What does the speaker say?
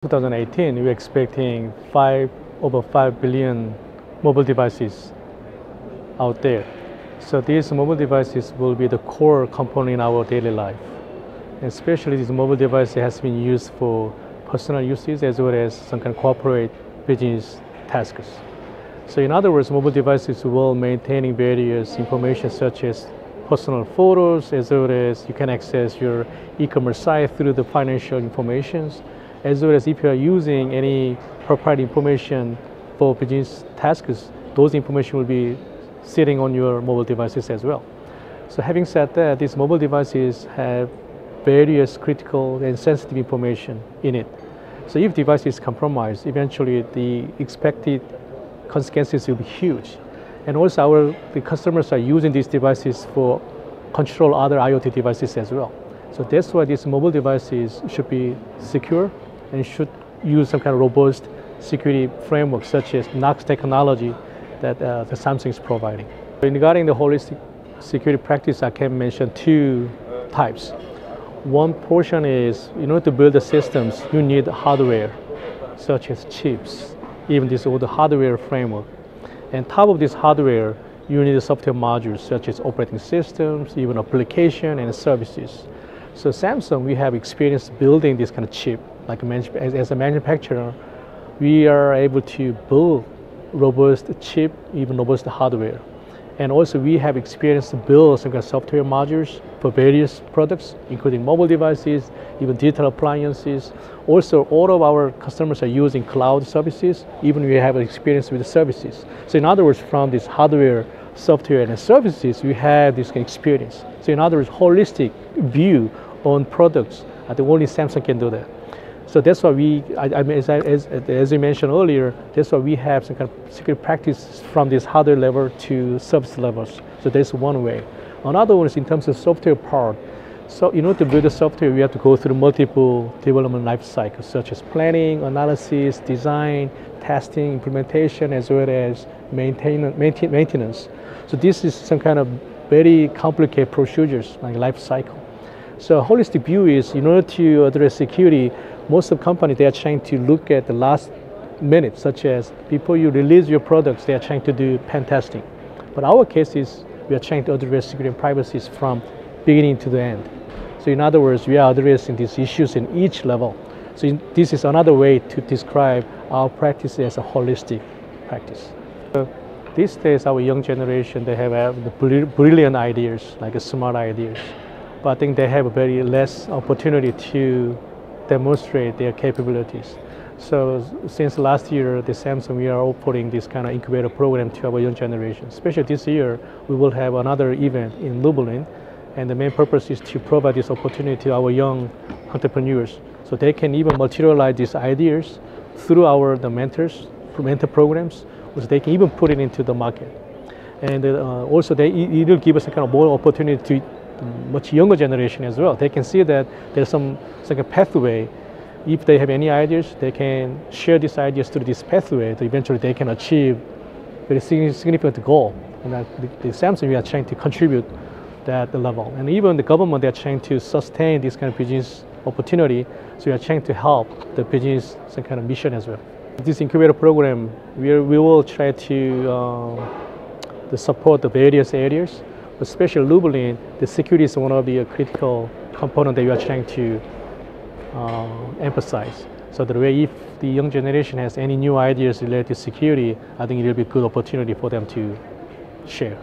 2018, we're expecting over 5 billion mobile devices out there. So these mobile devices will be the core component in our daily life. And especially these mobile devices has been used for personal uses as well as some kind of corporate business tasks. So in other words, mobile devices will maintaining various information such as personal photos, as well as you can access your e-commerce site through the financial informations, as well as if you are using any proprietary information for business tasks, those information will be sitting on your mobile devices as well. So having said that, these mobile devices have various critical and sensitive information in it. So if device is compromised, eventually the expected consequences will be huge. And also the customers are using these devices for control other IoT devices as well. So that's why these mobile devices should be secure and should use some kind of robust security framework such as Knox technology that the Samsung is providing. Regarding the holistic security practice, I can mention two types. One portion is, in order to build the systems, you need hardware, such as chips, even this old hardware framework. And top of this hardware, you need software modules such as operating systems, even application and services. So Samsung, we have experience building this kind of chip. Like as a manufacturer, we are able to build robust chip, even robust hardware. And also we have experience to build some kind of software modules for various products, including mobile devices, even digital appliances. Also, all of our customers are using cloud services, even we have experience with the services. So in other words, from this hardware, software, and services, we have this experience. So in other words, holistic view on products, I think only Samsung can do that. So that's why as you mentioned earlier, that's why we have some kind of security practice from this hardware level to service levels. So that's one way. Another one is in terms of software part. So in order to build the software, we have to go through multiple development life cycles, such as planning, analysis, design, testing, implementation, as well as maintenance. So this is some kind of very complicated procedures, like life cycle. So a holistic view is, in order to address security, most of the companies, they are trying to look at the last minute, such as before you release your products, they are trying to do pen testing. But our case is, we are trying to address security and privacy from beginning to the end. So in other words, we are addressing these issues in each level. So this is another way to describe our practice as a holistic practice. These days, our young generation, they have the brilliant ideas, like smart ideas. But I think they have a very less opportunity to demonstrate their capabilities. So since last year, the Samsung, we are offering this kind of incubator program to our young generation. Especially this year, we will have another event in Lublin, and the main purpose is to provide this opportunity to our young entrepreneurs, so they can even materialize these ideas through the mentor programs, which they can even put it into the market. And also, it will give us a kind of more opportunity to much younger generation as well. They can see that there's some like a pathway. If they have any ideas, they can share these ideas through this pathway. So eventually, they can achieve very significant goal. And the Samsung, we are trying to contribute that level. And even the government, they are trying to sustain this kind of business opportunity. So we are trying to help the business some kind of mission as well. This incubator program, we will try to support the various areas. Especially Lublin, the security is one of the critical components that we are trying to emphasize. So that way, if the young generation has any new ideas related to security, I think it will be a good opportunity for them to share.